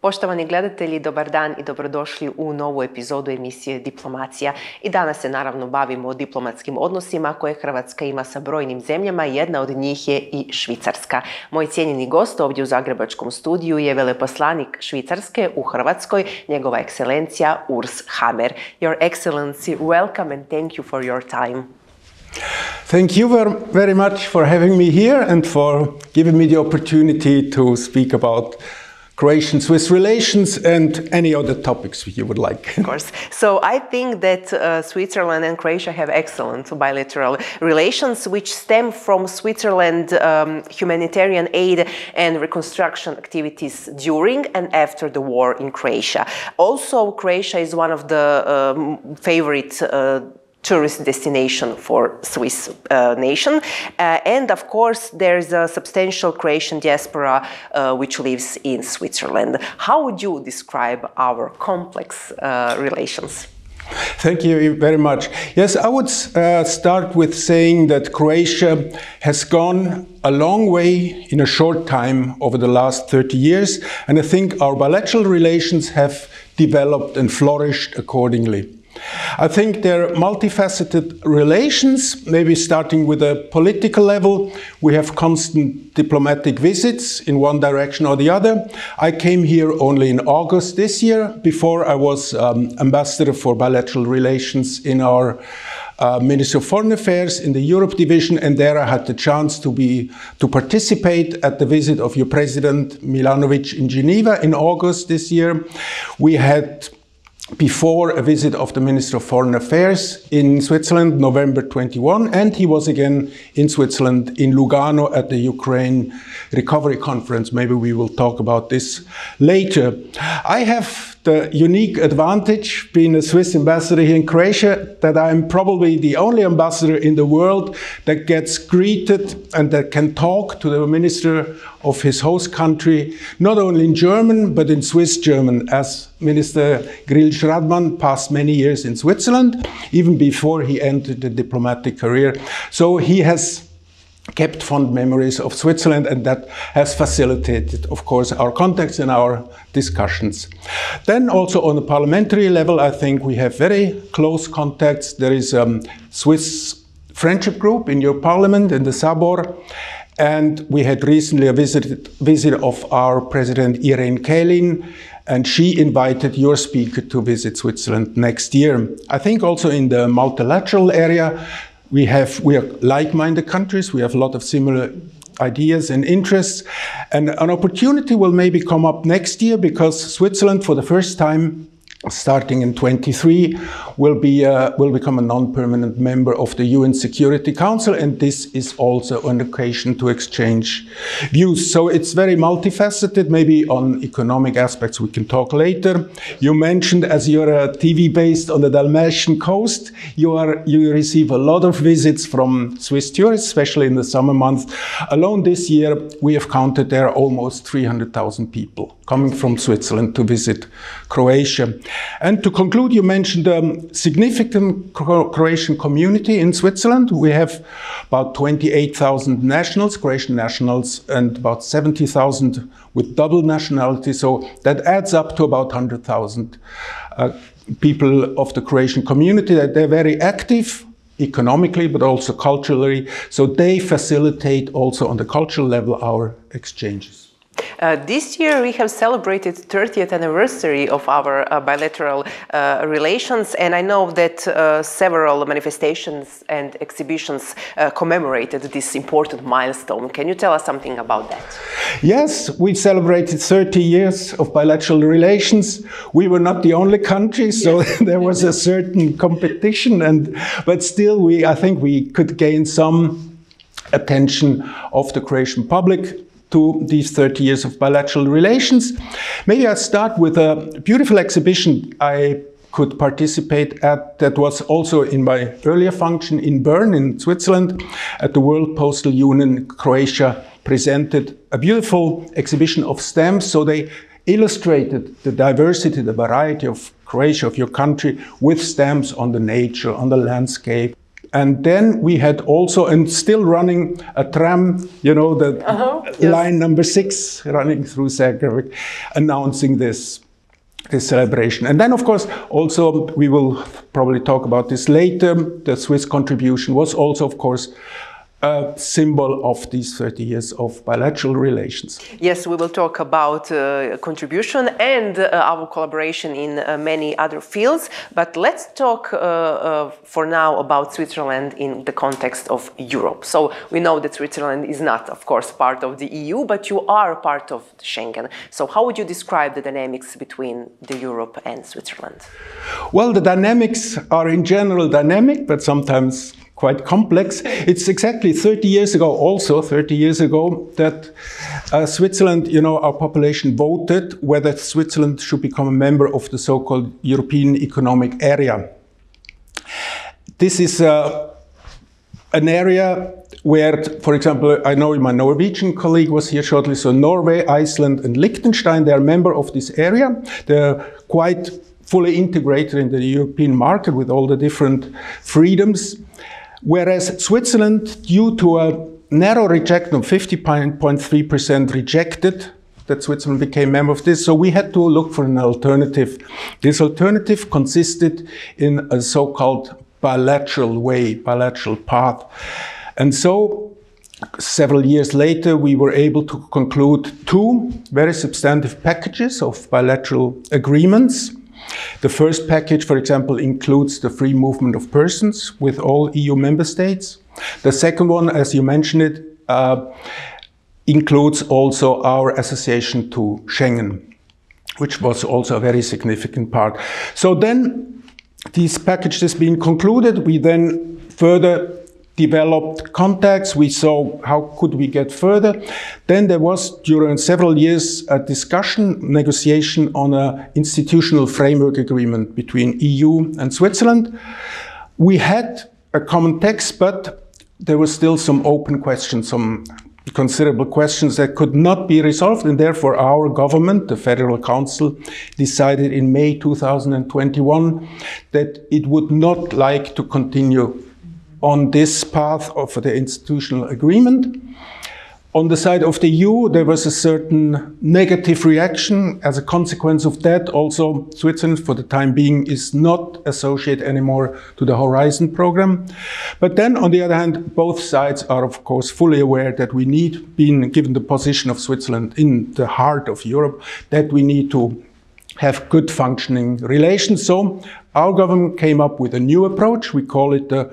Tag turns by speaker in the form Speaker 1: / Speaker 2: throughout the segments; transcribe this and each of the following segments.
Speaker 1: Poštovani gledatelji, dobar dan i dobrodošli u novu epizodu emisije Diplomacija. I danas se naravno bavimo diplomatskim odnosima koje Hrvatska ima sa brojnim zemljama. Jedna od njih je i Švicarska. Moj cijenjeni gost ovdje u zagrebačkom studiju je veleposlanik Švicarske u Hrvatskoj, njegova ekscelencija Urs Hammer. Your Excellency, welcome and thank you for your time.
Speaker 2: Thank you very much for having me here and for giving me the opportunity to speak about Croatian-Swiss relations and any other topics you would like.
Speaker 1: Of course. So I think that Switzerland and Croatia have excellent bilateral relations, which stem from Switzerland's humanitarian aid and reconstruction activities during and after the war in Croatia. Also, Croatia is one of the favorite tourist destination for Swiss nation. And of course, there's a substantial Croatian diaspora which lives in Switzerland. How would you describe our complex relations?
Speaker 2: Thank you very much. Yes, I would start with saying that Croatia has gone a long way in a short time over the last 30 years, and I think our bilateral relations have developed and flourished accordingly. I think they're multifaceted relations, maybe starting with a political level. We have constant diplomatic visits in one direction or the other. I came here only in August this year. Before I was ambassador for bilateral relations in our Ministry of Foreign Affairs in the Europe division, and there I had the chance to participate at the visit of your President Milanovic in Geneva in August this year. We had before a visit of the Minister of Foreign Affairs in Switzerland, November 21, and he was again in Switzerland, in Lugano, at the Ukraine Recovery Conference. Maybe we will talk about this later. I have the unique advantage, being a Swiss ambassador here in Croatia, that I'm probably the only ambassador in the world that gets greeted and that can talk to the minister of his host country, not only in German, but in Swiss German, as Minister Jadran passed many years in Switzerland, even before he entered the diplomatic career. So he has kept fond memories of Switzerland, and that has facilitated, of course, our contacts and our discussions. Then also on the parliamentary level, I think we have very close contacts. There is a Swiss friendship group in your parliament, in the Sabor, and we had recently a visit of our president Irene Kälin, and she invited your speaker to visit Switzerland next year. I think also in the multilateral area, we are like-minded countries. We have a lot of similar ideas and interests, and an opportunity will maybe come up next year because Switzerland, for the first time, starting in 23, will become a non-permanent member of the UN Security Council, and this is also an occasion to exchange views. So it's very multifaceted. Maybe on economic aspects we can talk later. You mentioned, as you're a TV based on the Dalmatian coast, you receive a lot of visits from Swiss tourists, especially in the summer months. Alone this year, we have counted there are almost 300,000 people coming from Switzerland to visit Croatia. And to conclude, you mentioned a significant Croatian community in Switzerland. We have about 28,000 nationals, Croatian nationals, and about 70,000 with double nationality. So that adds up to about 100,000 people of the Croatian community. They're very active economically, but also culturally. So they facilitate also on the cultural level our exchanges.
Speaker 1: This year we have celebrated 30th anniversary of our bilateral relations, and I know that several manifestations and exhibitions commemorated this important milestone. Can you tell us something about that?
Speaker 2: Yes, we celebrated 30 years of bilateral relations. We were not the only country, so yes. There was a certain competition, but still I think we could gain some attention of the Croatian public to these 30 years of bilateral relations. Maybe I'll start with a beautiful exhibition I could participate at that was also in my earlier function in Bern in Switzerland at the World Postal Union. Croatia presented a beautiful exhibition of stamps, so they illustrated the diversity, the variety of Croatia, of your country, with stamps on the nature, on the landscape, And then we had also, and still running a tram, you know, the line number 6 running through Zagreb, announcing this celebration. And then, of course, also, we will probably talk about this later, the Swiss contribution was also, of course, a symbol of these 30 years of bilateral relations.
Speaker 1: Yes, we will talk about contribution and our collaboration in many other fields, but let's talk for now about Switzerland in the context of Europe. So we know that Switzerland is not, of course, part of the EU, but you are part of Schengen. So how would you describe the dynamics between the Europe and Switzerland?
Speaker 2: Well, the dynamics are in general dynamic, but sometimes quite complex. It's exactly 30 years ago, also 30 years ago, that Switzerland, you know, our population voted whether Switzerland should become a member of the so-called European Economic Area. This is an area where, for example, I know my Norwegian colleague was here shortly, so Norway, Iceland and Liechtenstein, they are members of this area. They're quite fully integrated in the European market with all the different freedoms. Whereas Switzerland, due to a narrow rejection of 50.3% rejected that Switzerland became a member of this, so we had to look for an alternative. This alternative consisted in a so-called bilateral way, bilateral path. And so several years later, we were able to conclude 2 very substantive packages of bilateral agreements. The first package, for example, includes the free movement of persons with all EU member states. The second one, as you mentioned it, includes also our association to Schengen, which was also a very significant part. So then, this package has been concluded. We then further developed contacts. We saw how could we get further. Then there was, during several years, a discussion, negotiation on an institutional framework agreement between EU and Switzerland. We had a common text, but there were still some open questions, some considerable questions that could not be resolved, and therefore our government, the Federal Council, decided in May 2021 that it would not like to continue on this path of the institutional agreement. On the side of the EU, there was a certain negative reaction. As a consequence of that, also Switzerland, for the time being, is not associated anymore to the Horizon program. But then, on the other hand, both sides are, of course, fully aware that we need, being given the position of Switzerland in the heart of Europe, that we need to have good functioning relations. So our government came up with a new approach. We call it the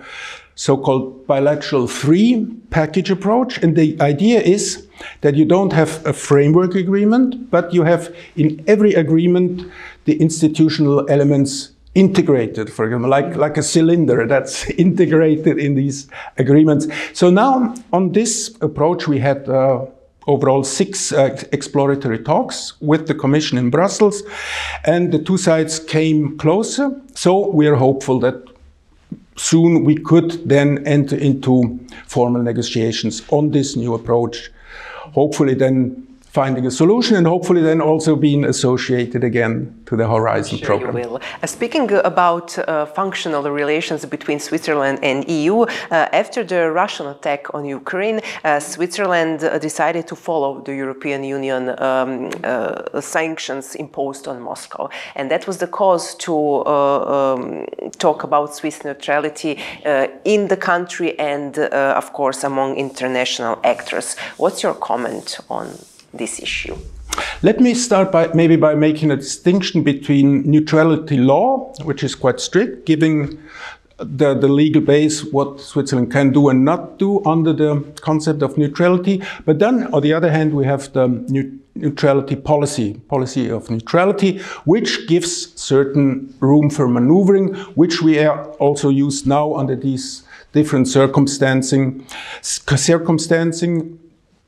Speaker 2: so-called bilateral free package approach. And the idea is that you don't have a framework agreement, but you have in every agreement the institutional elements integrated, for example, like a cylinder that's integrated in these agreements. So now on this approach, we had overall 6 exploratory talks with the Commission in Brussels, and the 2 sides came closer. So we are hopeful that soon we could then enter into formal negotiations on this new approach, hopefully then finding a solution and hopefully then also being associated again to the Horizon program.
Speaker 1: You will. Speaking about functional relations between Switzerland and EU, after the Russian attack on Ukraine, Switzerland decided to follow the European Union sanctions imposed on Moscow. And that was the cause to talk about Swiss neutrality in the country and, of course, among international actors. What's your comment on this issue?
Speaker 2: Let me start by making a distinction between neutrality law, which is quite strict, giving the legal base what Switzerland can do and not do under the concept of neutrality. But then, on the other hand, we have the neutrality policy of neutrality, which gives certain room for maneuvering, which we are also used now under these different circumstancing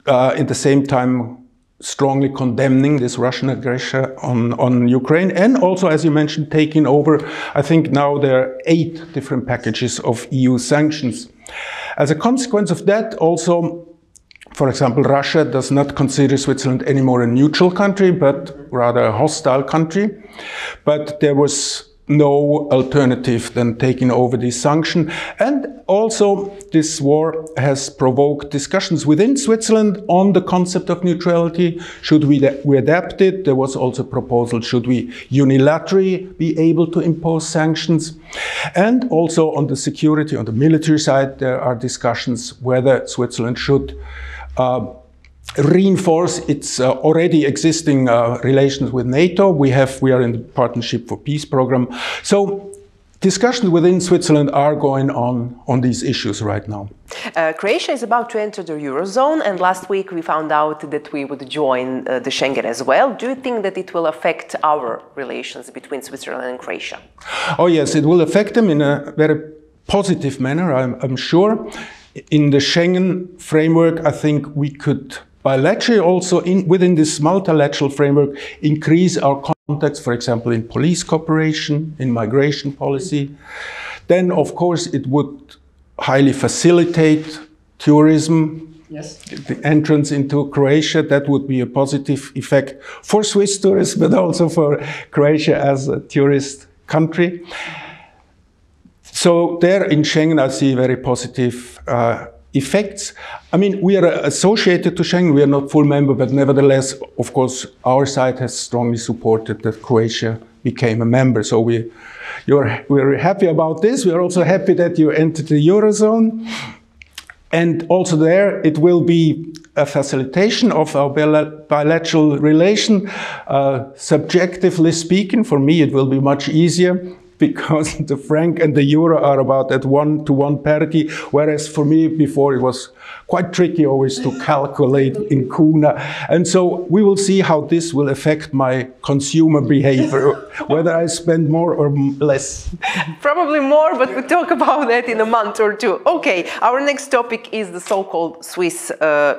Speaker 2: at the same time strongly condemning this Russian aggression on Ukraine, and also, as you mentioned, taking over, I think now there are 8 different packages of EU sanctions. As a consequence of that, also, for example, Russia does not consider Switzerland anymore a neutral country, but rather a hostile country. But there was no alternative than taking over this sanction. And also this war has provoked discussions within Switzerland on the concept of neutrality. Should we adapt it? There was also a proposal, should we unilaterally be able to impose sanctions? And also on the security, on the military side, there are discussions whether Switzerland should reinforce its already existing relations with NATO. We are in the Partnership for Peace program. So discussions within Switzerland are going on these issues right now.
Speaker 1: Croatia is about to enter the Eurozone, and last week we found out that we would join the Schengen as well. Do you think that it will affect our relations between Switzerland and Croatia? Oh
Speaker 2: yes, it will affect them in a very positive manner, I'm sure. In the Schengen framework, I think we could bilaterally also, within this multilateral framework, increase our contacts, for example, in police cooperation, in migration policy. Then, of course, it would highly facilitate tourism, yes, the entrance into Croatia. That would be a positive effect for Swiss tourists, but also for Croatia as a tourist country. So there in Schengen, I see very positive effects. I mean, we are associated to Schengen, we are not full member, but nevertheless, of course, our side has strongly supported that Croatia became a member. So we're happy about this. We are also happy that you entered the Eurozone. And also there, it will be a facilitation of our bilateral relation. Subjectively speaking, for me, it will be much easier, because the franc and the euro are about at 1-to-1 parity, whereas for me before it was quite tricky always to calculate in kuna. And so we will see how this will affect my consumer behavior, whether I spend more or less.
Speaker 1: Probably more, but we'll talk about that in a month or two. Okay, our next topic is the so-called Swiss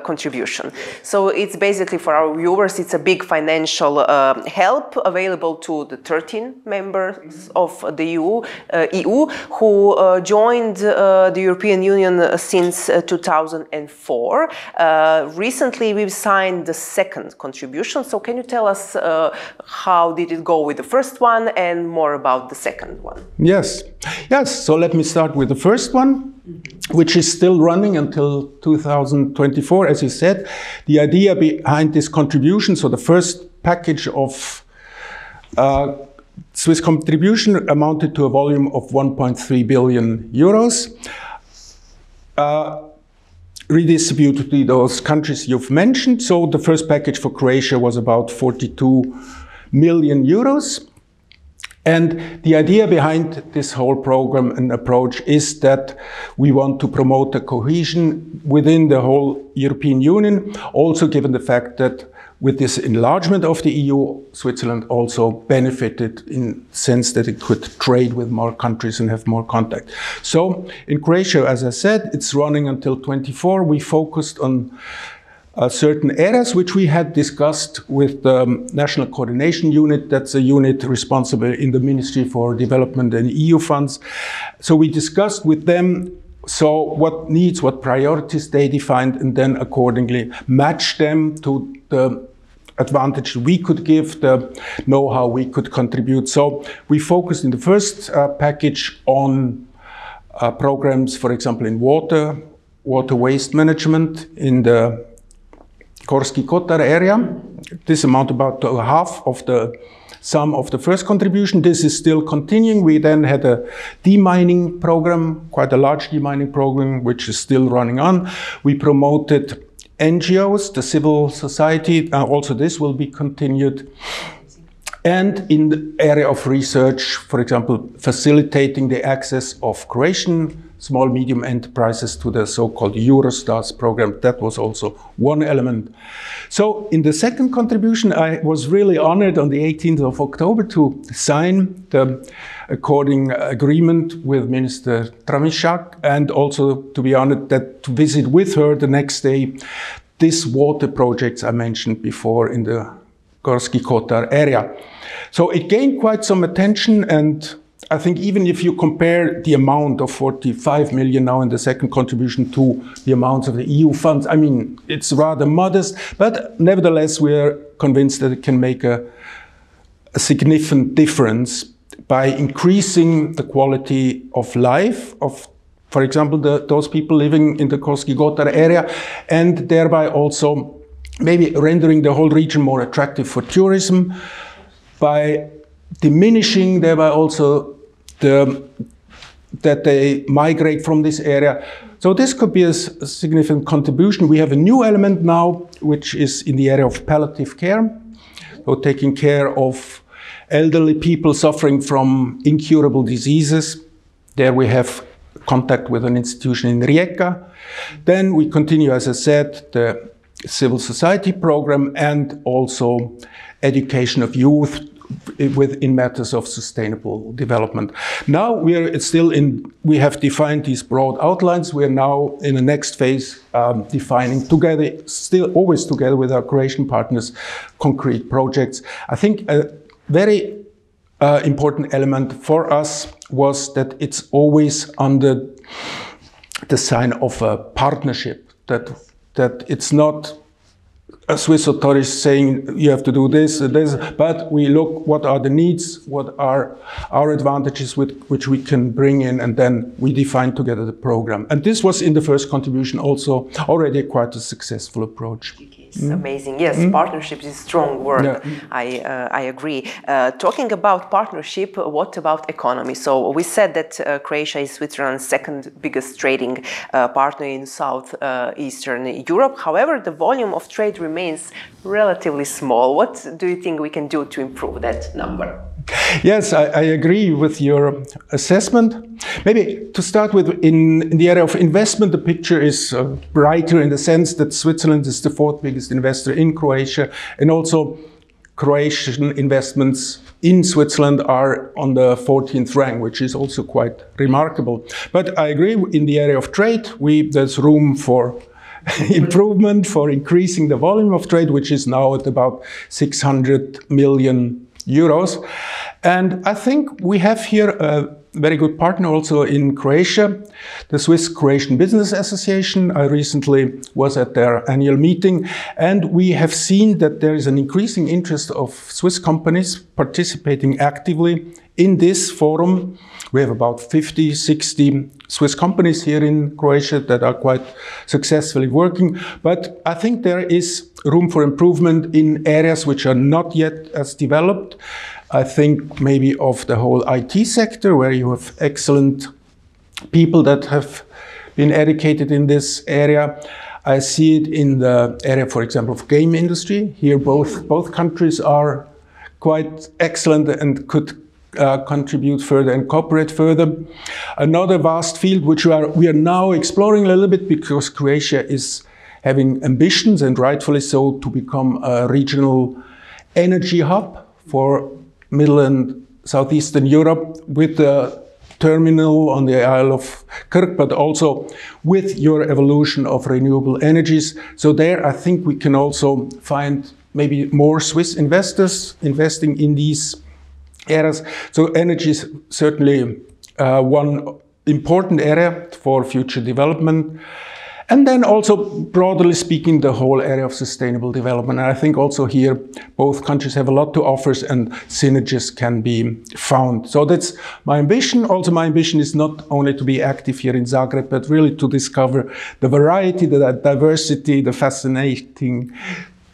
Speaker 1: contribution. So it's basically, for our viewers, it's a big financial help available to the 13 members of the EU who joined the European Union since 2004. Recently we've signed the second contribution. So can you tell us how did it go with the first one and more about the second one?
Speaker 2: Yes. So let me start with the first one, which is still running until 2024, as you said. The idea behind this contribution, so the first package of Swiss contribution amounted to a volume of 1.3 billion euros, redistributed to those countries you've mentioned. So the first package for Croatia was about 42 million euros. And the idea behind this whole program and approach is that we want to promote the cohesion within the whole European Union, also given the fact that with this enlargement of the EU, Switzerland also benefited in the sense that it could trade with more countries and have more contact. So in Croatia, as I said, it's running until 24. We focused on certain areas which we had discussed with the National Coordination Unit. That's a unit responsible in the Ministry for Development and EU funds. So we discussed with them what needs, what priorities they defined, and then accordingly match them to the advantage we could give, the know-how we could contribute. So we focused in the first package on programs, for example, in water waste management in the Gorski Kotar area. This amount about half of the sum of the first contribution. This is still continuing. We then had a demining program, quite a large demining program, which is still running on. We promoted NGOs, the civil society. Also this will be continued. And in the area of research, for example, facilitating the access of Croatian small, medium enterprises to the so-called Eurostars program. That was also one element. So in the second contribution, I was really honored on the 18th of October to sign the according agreement with Minister Tramišak, and also to be honored to visit with her the next day these water projects I mentioned before in the Gorski Kotar area. So it gained quite some attention, and I think even if you compare the amount of 45 million now in the second contribution to the amounts of the EU funds, I mean, it's rather modest, but nevertheless we are convinced that it can make a significant difference by increasing the quality of life of, for example, those people living in the Gorski Kotar area, and thereby also maybe rendering the whole region more attractive for tourism, by diminishing thereby also that they migrate from this area. So this could be a significant contribution. We have a new element now, which is in the area of palliative care, so taking care of elderly people suffering from incurable diseases. There we have contact with an institution in Rijeka. Then we continue, as I said, the civil society program and also education of youth in matters of sustainable development. Now we have defined these broad outlines. We are now in the next phase defining together, still always together with our Croatian partners, concrete projects. I think a very important element for us was that it's always under the sign of a partnership, that it's not a Swiss authority saying you have to do this and this, but we look what are the needs, what are our advantages which we can bring in, and then we define together the program. And this was in the first contribution also already quite a successful approach.
Speaker 1: It's amazing. Yes, partnership is a strong word. Yeah. I agree. Talking about partnership, what about economy? So we said that Croatia is Switzerland's second biggest trading partner in Southeastern Europe. However, the volume of trade remains relatively small. What do you think we can do to improve that number?
Speaker 2: Yes, I agree with your assessment. Maybe to start with, in the area of investment, the picture is brighter in the sense that Switzerland is the fourth biggest investor in Croatia, and also Croatian investments in Switzerland are on the 14th rank, which is also quite remarkable. But I agree, in the area of trade, there's room for improvement, for increasing the volume of trade, which is now at about 600 million euros. And I think we have here a very good partner also in Croatia, the Swiss Croatian Business Association. I recently was at their annual meeting, and we have seen that there is an increasing interest of Swiss companies participating actively in this forum. We have about 50, 60 Swiss companies here in Croatia that are quite successfully working. But I think there is room for improvement in areas which are not yet as developed. I think maybe of the whole IT sector, where you have excellent people that have been educated in this area. I see it in the area, for example, of game industry. Here both countries are quite excellent and could contribute further and cooperate further. Another vast field which we are now exploring a little bit, because Croatia is having ambitions, and rightfully so, to become a regional energy hub for Middle and Southeastern Europe, with the terminal on the Isle of Kirk, but also with your evolution of renewable energies. So there I think we can also find maybe more Swiss investors investing in these areas. So energy is certainly one important area for future development. And then also, broadly speaking, the whole area of sustainable development. And I think also here, both countries have a lot to offer, and synergies can be found. So that's my ambition. Also, my ambition is not only to be active here in Zagreb, but really to discover the variety, the diversity, the fascinating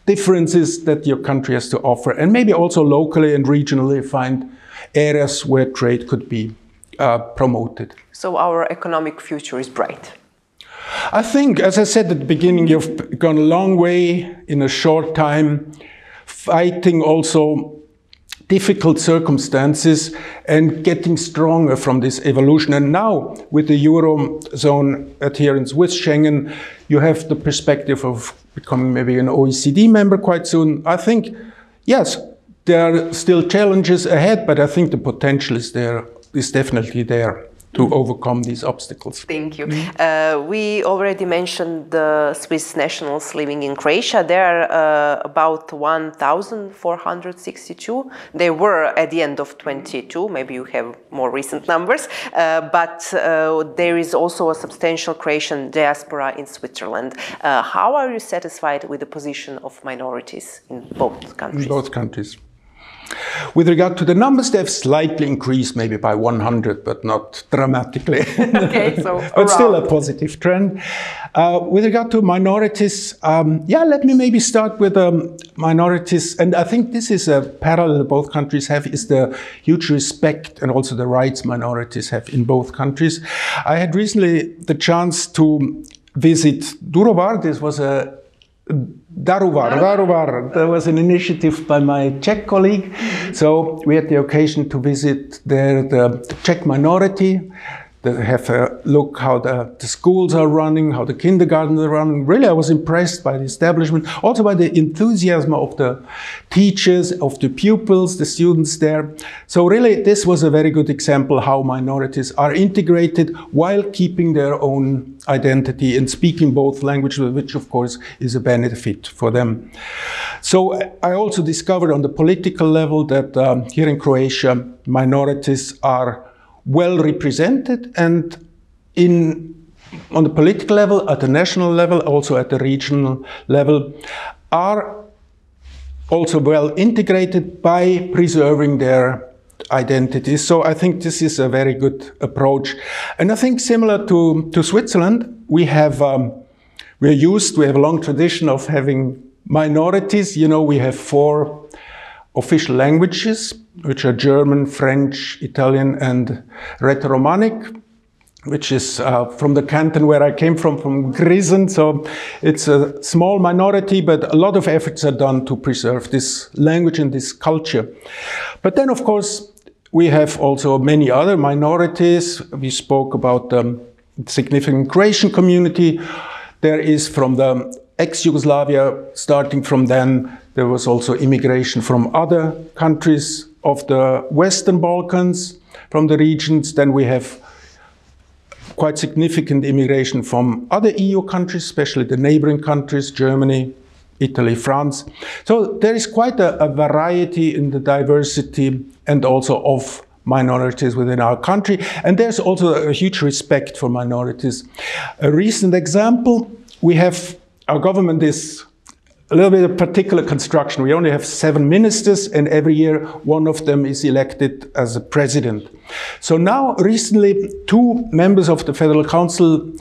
Speaker 2: differences that your country has to offer. And maybe also locally and regionally find areas where trade could be promoted.
Speaker 1: So our economic future is bright.
Speaker 2: I think, as I said at the beginning, you've gone a long way in a short time, fighting also difficult circumstances and getting stronger from this evolution. And now, with the Eurozone adherence with Schengen, you have the perspective of becoming maybe an OECD member quite soon. I think, yes, there are still challenges ahead, but I think the potential is definitely there to overcome these obstacles.
Speaker 1: Thank you. We already mentioned the Swiss nationals living in Croatia. There are about 1,462. They were at the end of 22. Maybe you have more recent numbers. But there is also a substantial Croatian diaspora in Switzerland. How are you satisfied with the position of minorities in both countries?
Speaker 2: In both countries. With regard to the numbers, they've slightly increased, maybe by 100, but not dramatically.
Speaker 1: Okay, so
Speaker 2: but still a positive trend. With regard to minorities, yeah, let me maybe start with minorities. And I think this is a parallel that both countries have, is the huge respect and also the rights minorities have in both countries. I had recently the chance to visit Daruvar. This was a Daruvar. There was an initiative by my Czech colleague. So we had the occasion to visit there the Czech minority. They have a look how the schools are running, how the kindergartens are running. Really, I was impressed by the establishment, also by the enthusiasm of the teachers, of the pupils, the students there. So really, this was a very good example how minorities are integrated while keeping their own identity and speaking both languages, which of course is a benefit for them. So I also discovered on the political level that here in Croatia, minorities are well represented, and on the political level, at the national level, also at the regional level, are also well integrated by preserving their identities. So I think this is a very good approach. And I think similar to Switzerland, we have a long tradition of having minorities. You know, we have 4 official languages, which are German, French, Italian, and Rätoromanic, which is from the canton where I came from Grisen. So it's a small minority, but a lot of efforts are done to preserve this language and this culture. But then, of course, we have also many other minorities. We spoke about the significant Croatian community. There is from the ex-Yugoslavia, starting from then, there was also immigration from other countries of the Western Balkans, from the regions. Then we have quite significant immigration from other EU countries, especially the neighboring countries, Germany, Italy, France. So there is quite a variety in the diversity and also of minorities within our country. And there's also a huge respect for minorities. A recent example, our government is a little bit of particular construction. We only have 7 ministers, and every year one of them is elected as a president. So now, recently, 2 members of the Federal Council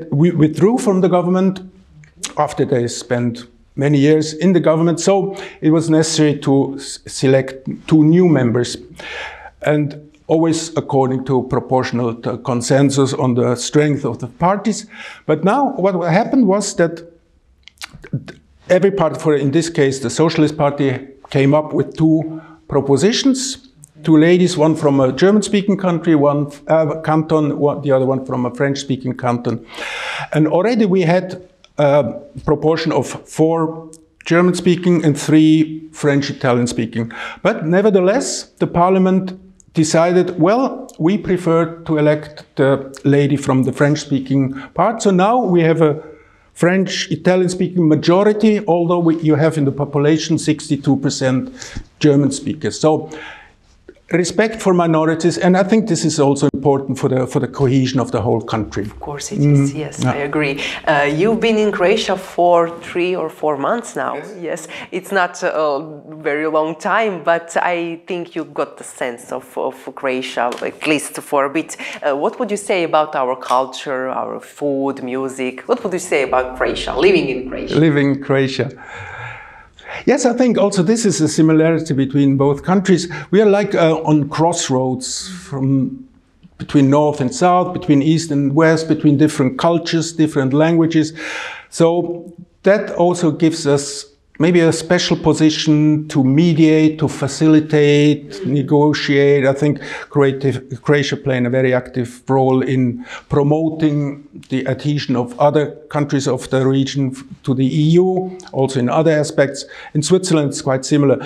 Speaker 2: withdrew from the government after they spent many years in the government. So it was necessary to select 2 new members, and always according to proportional consensus on the strength of the parties. But now what happened was that every party, in this case the Socialist Party, came up with 2 propositions. 2 ladies, one from a German-speaking country, one canton, the other one from a French-speaking canton. And already we had a proportion of 4 German-speaking and 3 French-Italian-speaking. But nevertheless, the parliament decided, well, we prefer to elect the lady from the French-speaking part. So now we have a French, Italian-speaking majority, although you have in the population 62% German speakers. So respect for minorities, and I think this is also important for the cohesion of the whole country.
Speaker 1: Of course it is, yes, I agree. You've been in Croatia for 3 or 4 months now. Yes, it's not a very long time, but I think you got the sense of Croatia, at least for a bit. What would you say about our culture, our food, music? What would you say about Croatia, living in Croatia?
Speaker 2: Living in Croatia. Yes, I think also this is a similarity between both countries. We are like on crossroads between North and South, between East and West, between different cultures, different languages. So that also gives us maybe a special position to mediate, to facilitate, negotiate. I think Croatia playing a very active role in promoting the adhesion of other countries of the region to the EU, also in other aspects. In Switzerland, it's quite similar.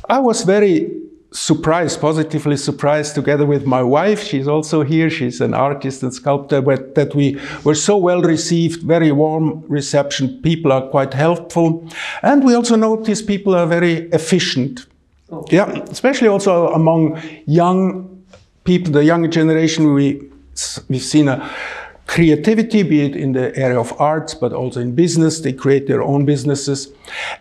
Speaker 2: I was very surprised, positively surprised, together with my wife. She's also here. She's an artist and sculptor, but that we were so well received, very warm reception. People are quite helpful. And we also notice people are very efficient. Oh. Yeah, especially also among young people, the younger generation. We've seen a creativity, be it in the area of arts, but also in business. They create their own businesses.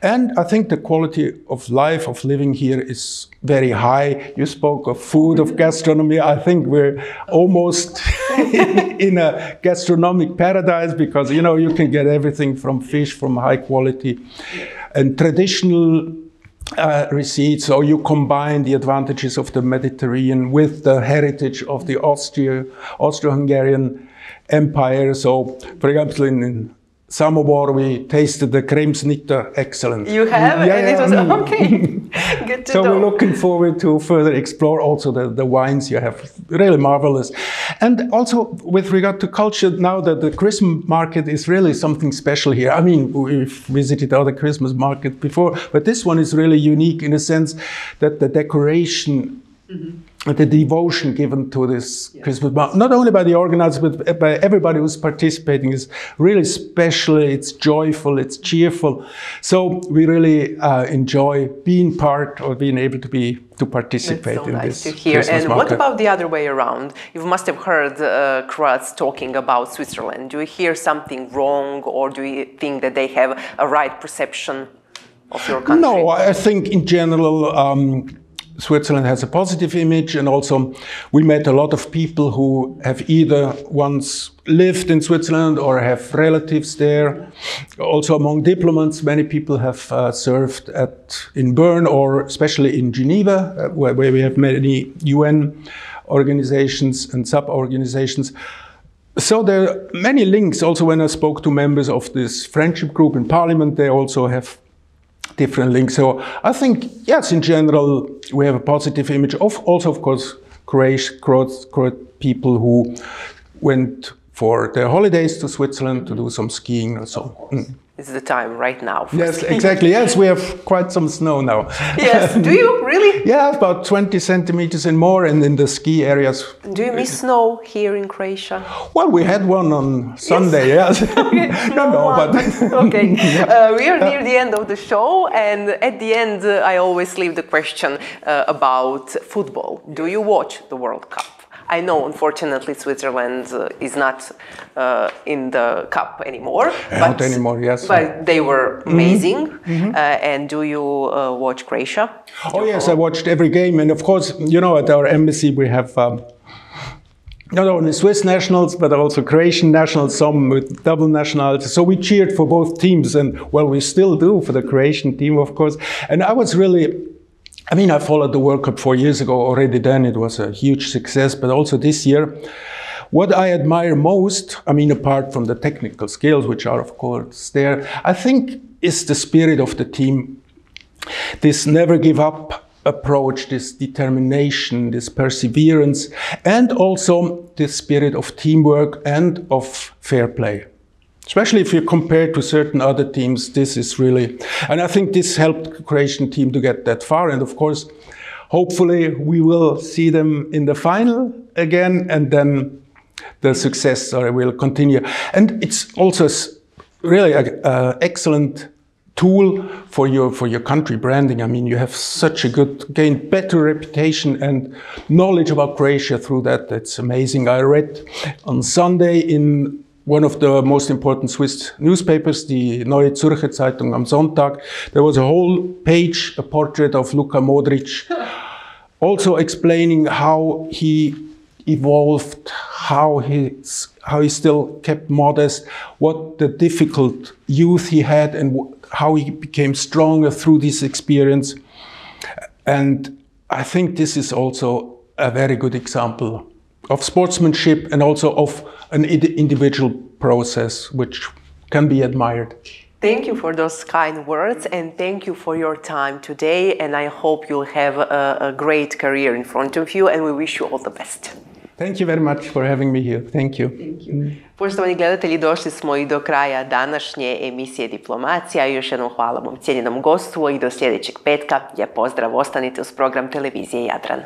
Speaker 2: And I think the quality of life, of living here is very high. You spoke of food, of gastronomy. I think we're almost in a gastronomic paradise because, you know, you can get everything from fish, from high quality and traditional receipts, or you combine the advantages of the Mediterranean with the heritage of the Austro-Hungarian Empire. So, for example, in Samobor, we tasted the Kremsnitter, excellent.
Speaker 1: You have?
Speaker 2: Yeah,
Speaker 1: and it was okay. Good to know.
Speaker 2: So we're looking forward to further explore also the wines you have, really marvelous. And also with regard to culture, now that the Christmas market is really something special here. I mean, we've visited other Christmas markets before, but this one is really unique in a sense that the decoration, the devotion given to this Christmas market, not only by the organizers, but by everybody who's participating, is really special, it's joyful, it's cheerful. So we really enjoy being part or being able to participate in this
Speaker 1: to hear.
Speaker 2: Christmas
Speaker 1: and
Speaker 2: market.
Speaker 1: What about the other way around? You must have heard Croats talking about Switzerland. Do you hear something wrong, or do you think that they have a right perception of your country?
Speaker 2: No, I think in general, Switzerland has a positive image, and also we met a lot of people who have either once lived in Switzerland or have relatives there. Also among diplomats, many people have served in Bern or especially in Geneva, where we have many UN organizations and sub-organizations. So there are many links. Also when I spoke to members of this friendship group in Parliament, they also have different links. So I think, yes, in general, we have a positive image of also, of course, Croat people who went for their holidays to Switzerland to do some skiing or so.
Speaker 1: It's the time right now.
Speaker 2: Yes, exactly. Yes, we have quite some snow now.
Speaker 1: Yes, do you really?
Speaker 2: Yeah, about 20 centimeters and more, and in the ski areas.
Speaker 1: Do you miss snow here in Croatia?
Speaker 2: Well, we had one on Sunday, yes.
Speaker 1: Okay.
Speaker 2: but...
Speaker 1: Okay, we are near the end of the show, and at the end I always leave the question about football. Do you watch the World Cup? I know, unfortunately, Switzerland is not in the cup anymore.
Speaker 2: Not anymore, yes.
Speaker 1: But they were amazing. And do you watch Croatia?
Speaker 2: Oh, yes, I watched every game. And of course, you know, at our embassy we have not only Swiss nationals, but also Croatian nationals, some with double nationality. So we cheered for both teams. And, well, we still do for the Croatian team, of course. And I was really... I mean, I followed the World Cup 4 years ago. Already then it was a huge success, but also this year. What I admire most, I mean, apart from the technical skills, which are of course there, I think is the spirit of the team. This never give up approach, this determination, this perseverance, and also this spirit of teamwork and of fair play. Especially if you compare to certain other teams, this is really... And I think this helped the Croatian team to get that far. And of course, hopefully we will see them in the final again, and then the success story will continue. And it's also really an excellent tool for your country branding. I mean, you have such a gained better reputation and knowledge about Croatia through that. That's amazing. I read on Sunday in one of the most important Swiss newspapers, the Neue Zürcher Zeitung am Sonntag, there was a whole page, a portrait of Luka Modric, also explaining how he evolved, how he still kept modest, what the difficult youth he had, and how he became stronger through this experience. And I think this is also a very good example of sportsmanship and also of an individual process which can be admired.
Speaker 1: Thank you for those kind words, and thank you for your time today, and I hope you'll have a great career in front of you, and we wish you all the best.
Speaker 2: Thank you very much for having me here. Thank you.
Speaker 1: Thank you. Poštovani gledatelji, došli smo i do kraja današnje emisije Diplomacija. Još jednom hvala mom cijenjenom gostu i do sljedećeg petka. Lijep pozdrav, ostanite uz program televizije Jadran.